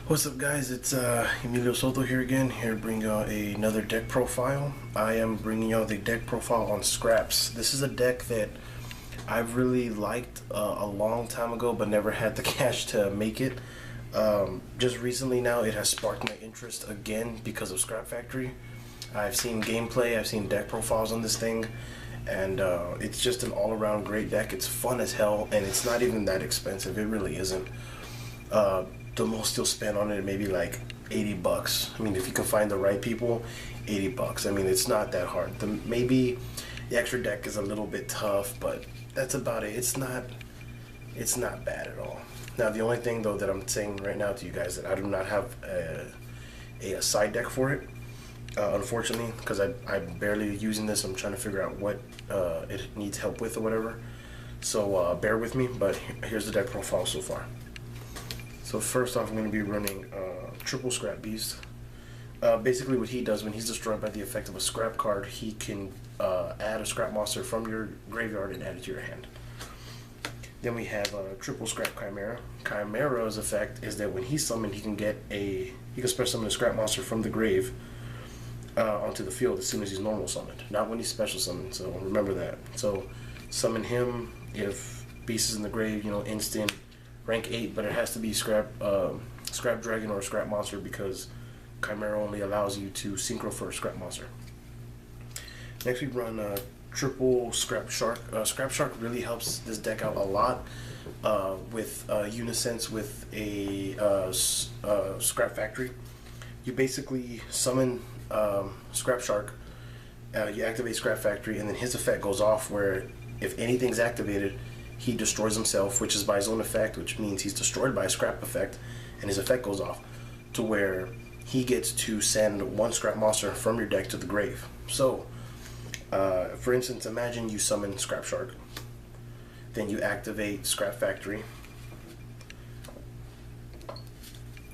What's up, guys? It's Emilio Soto here again, here to bring y'all another deck profile. I am bringing y'all the deck profile on Scraps. This is a deck that I've really liked a long time ago, but never had the cash to make it. Just recently now, it has sparked my interest again because of Scrap Factory. I've seen gameplay, I've seen deck profiles on this thing, and it's just an all-around great deck. It's fun as hell, and it's not even that expensive. It really isn't. The most you'll spend on it maybe like $80. I mean, if you can find the right people, $80. I mean, it's not that hard. Maybe the extra deck is a little bit tough, but that's about it. It's not bad at all. Now, the only thing though that I'm saying right now to you guys that I do not have a side deck for it, unfortunately, because I'm barely using this. I'm trying to figure out what it needs help with or whatever. So bear with me. But here's the deck profile so far. So first off, I'm going to be running Triple Scrap Beast. Basically what he does when he's destroyed by the effect of a scrap card, he can add a scrap monster from your graveyard and add it to your hand. Then we have Triple Scrap Chimera. Chimera's effect is that when he's summoned, he can special summon a scrap monster from the grave onto the field as soon as he's normal summoned. Not when he's special summoned, so remember that. So summon him if Beast is in the grave, instant. Rank 8, but it has to be Scrap Dragon or Scrap Monster because Chimera only allows you to synchro for a Scrap Monster. Next we run Triple Scrap Shark. Scrap Shark really helps this deck out a lot with Unisense with a Scrap Factory. You basically summon Scrap Shark, you activate Scrap Factory, and then his effect goes off where if anything's activated, he destroys himself, which is by his own effect, which means he's destroyed by a scrap effect, and his effect goes off to where he gets to send one scrap monster from your deck to the grave. So, for instance, imagine you summon Scrap Shark, then you activate Scrap Factory.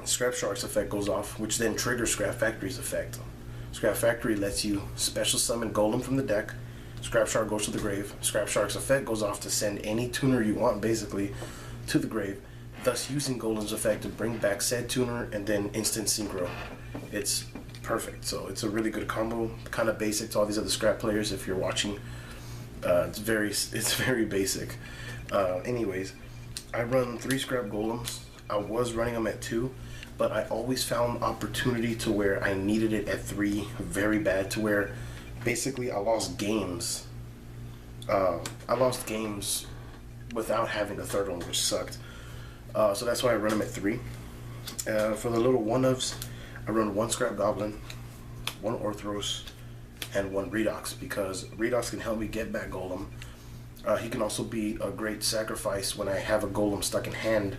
Scrap Shark's effect goes off, which then triggers Scrap Factory's effect. Scrap Factory lets you special summon Golem from the deck. Scrap Shark goes to the grave. Scrap Shark's effect goes off to send any tuner you want, basically, to the grave, thus using Golem's effect to bring back said tuner and then instant synchro. It's perfect. So it's a really good combo, kind of basic to all these other scrap players if you're watching. It's very basic. Anyways, I run 3 scrap golems. I was running them at 2, but I always found opportunity to where I needed it at 3 very bad, to where basically I lost games. I lost games without having a third one, which sucked. So that's why I run them at 3. For the little one-ofs, I run 1 Scrap Goblin, 1 Orthros, and 1 Redox, because Redox can help me get back Golem. He can also be a great sacrifice when I have a Golem stuck in hand.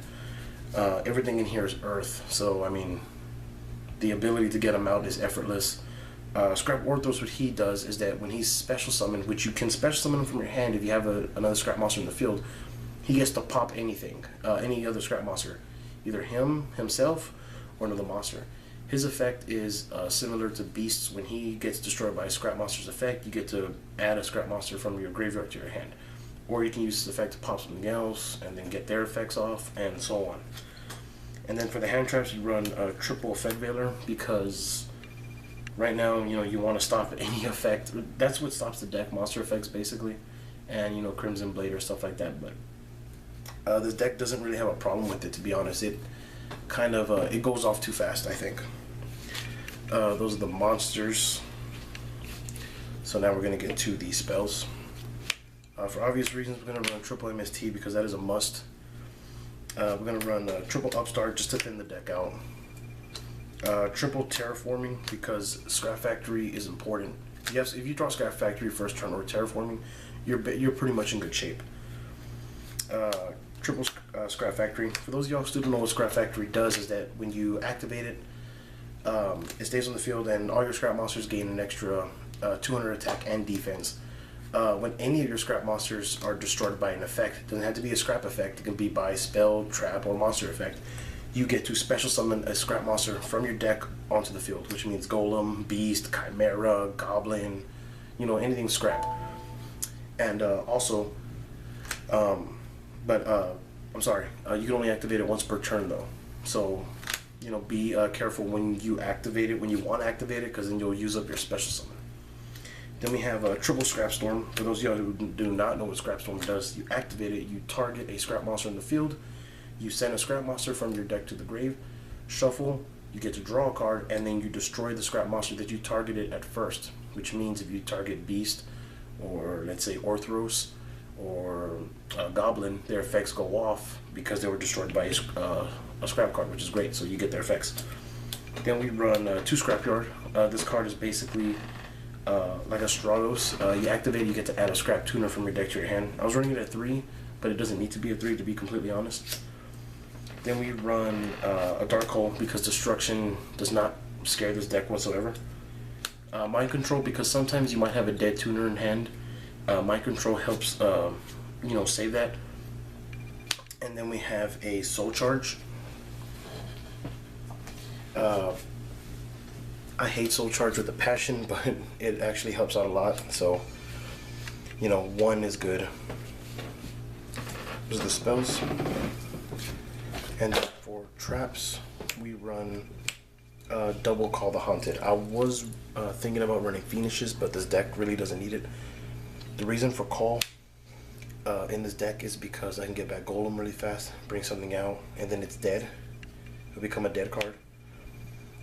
Everything in here is Earth, so I mean, the ability to get him out is effortless. Scrap Orthros, what he does is that when he's special summoned, which you can special summon him from your hand if you have another scrap monster in the field, he gets to pop anything, any other scrap monster, either himself, or another monster. His effect is similar to Beast's. When he gets destroyed by a scrap monster's effect, you get to add a scrap monster from your graveyard to your hand. Or you can use his effect to pop something else and then get their effects off, and so on. And then for the hand traps, you run a Triple Effect Veiler, because right now, you want to stop any effect. That's what stops the deck, monster effects basically, and Crimson Blade or stuff like that. But this deck doesn't really have a problem with it, to be honest. It kind of it goes off too fast, I think. Those are the monsters. So now we're gonna get to the spells. For obvious reasons, we're gonna run Triple MST because that is a must. We're gonna run Triple Upstart just to thin the deck out. Triple Terraforming because Scrap Factory is important. Yes, if you draw Scrap Factory first turn or Terraforming, you're pretty much in good shape. Triple Scrap Factory. For those of y'all who still don't know what Scrap Factory does, is that when you activate it, it stays on the field and all your scrap monsters gain an extra 200 attack and defense. When any of your scrap monsters are destroyed by an effect, it doesn't have to be a scrap effect, it can be by spell, trap, or monster effect, you get to special summon a scrap monster from your deck onto the field, which means Golem, Beast, Chimera, Goblin, anything scrap. And also, I'm sorry, you can only activate it once per turn though. So you know, be careful when you activate it, when you want to activate it, because then you'll use up your special summon. Then we have a triple Scrap Storm. For those of y'all who do not know what Scrap Storm does, you activate it, you target a scrap monster in the field, you send a scrap monster from your deck to the grave, shuffle, you get to draw a card, and then you destroy the scrap monster that you targeted at first, which means if you target Beast, or let's say Orthros, or Goblin, their effects go off because they were destroyed by a scrap card, which is great, so you get their effects. Then we run 2 Scrapyard. This card is basically like a Stratos. You activate it, you get to add a Scrap Tuner from your deck to your hand. I was running it at 3, but it doesn't need to be a 3 to be completely honest. Then we run a Dark Hole because Destruction does not scare this deck whatsoever. Mind Control because sometimes you might have a dead tuner in hand. Mind Control helps, you know, save that. And then we have a Soul Charge. I hate Soul Charge with a passion, but it actually helps out a lot. So, you know, 1 is good. Those are the spells. And then for traps, we run double Call the Haunted. I was thinking about running Phoenixes, but this deck really doesn't need it. The reason for Call in this deck is because I can get back Golem really fast, bring something out, and then it's dead. It'll become a dead card.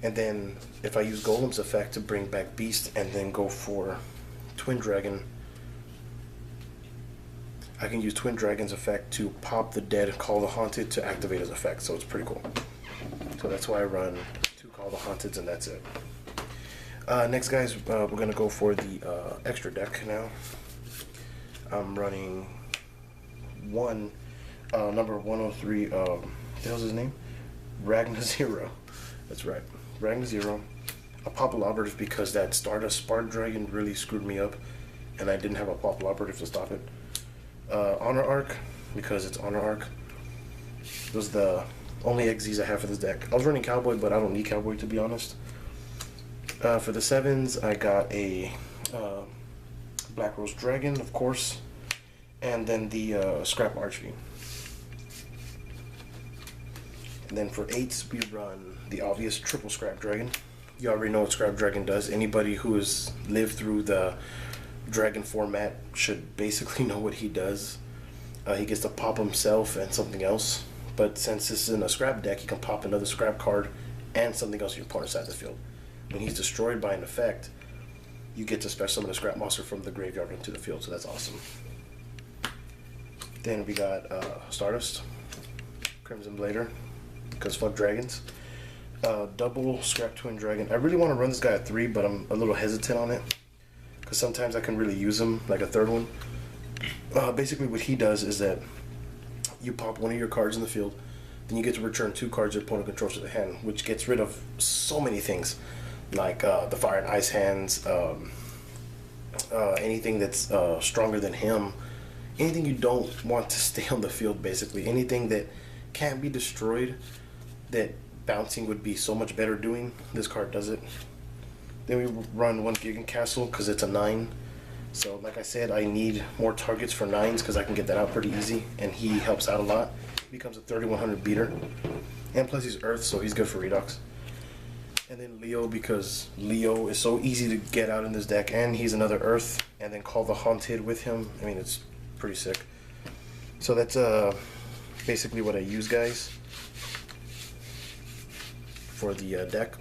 And then if I use Golem's effect to bring back Beast and then go for Twin Dragon, I can use Twin Dragon's effect to pop the dead Call the Haunted to activate his effect, so it's pretty cool. So that's why I run 2 Call the Haunteds, and that's it. Next, guys, we're going to go for the extra deck now. I'm running number 103, what the hell's his name? Ragnar Zero. That's right, Ragnar Zero. A Popple Operative because that Stardust Spark Dragon really screwed me up, and I didn't have a Popple Operative to stop it. Honor Arc because it's Honor Arc. Those are the only XZs I have for this deck. I was running Cowboy, but I don't need Cowboy to be honest. For the 7s, I got a Black Rose Dragon, of course, and then the Scrap Archfiend. And then for 8s, we run the obvious triple Scrap Dragon. You already know what Scrap Dragon does. Anybody who has lived through the Dragon format should basically know what he does. He gets to pop himself and something else, but since this is in a scrap deck, he can pop another scrap card and something else in your opponent's side of the field. When he's destroyed by an effect, you get to special summon a scrap monster from the graveyard into the field, so that's awesome. Then we got Stardust, Crimson Blader, because fuck dragons. Double Scrap Twin Dragon. I really want to run this guy at 3, but I'm a little hesitant on it, because sometimes I can really use him, like a 3rd one. Basically what he does is that you pop one of your cards in the field, then you get to return 2 cards your opponent controls to the hand, which gets rid of so many things, like the Fire and Ice hands, anything that's stronger than him, anything you don't want to stay on the field, basically. Anything that can't be destroyed, that bouncing would be so much better doing, this card does it. Then we run 1 Gigant Castle because it's a 9. So like I said, I need more targets for 9s because I can get that out pretty easy, and he helps out a lot. He becomes a 3100 beater, and plus he's Earth, so he's good for Redux. And then Leo, because Leo is so easy to get out in this deck, and he's another Earth, and then Call the Haunted with him. I mean, it's pretty sick. So that's basically what I use, guys, for the deck.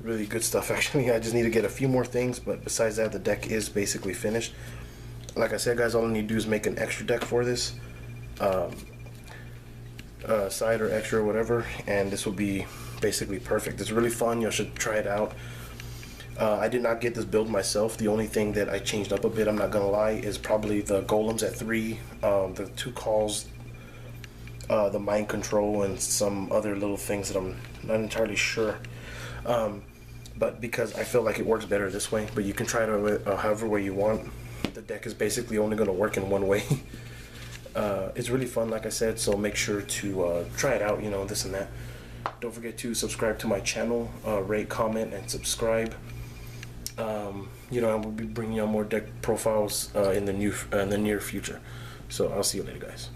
Really good stuff, actually. I just need to get a few more things, but besides that, the deck is basically finished. Like I said, guys, all I need to do is make an extra deck for this, side or extra or whatever, and this will be basically perfect. It's really fun. You should try it out. I did not get this build myself. The only thing that I changed up a bit, I'm not gonna lie, is probably the golems at 3, the 2 calls, the mind control, and some other little things that I'm not entirely sure. But because I feel like it works better this way, but you can try it however way you want. The deck is basically only going to work in one way. It's really fun, like I said, so make sure to try it out, you know, this and that. Don't forget to subscribe to my channel, rate, comment, and subscribe. You know, I will be bringing you more deck profiles in the near future. So I'll see you later, guys.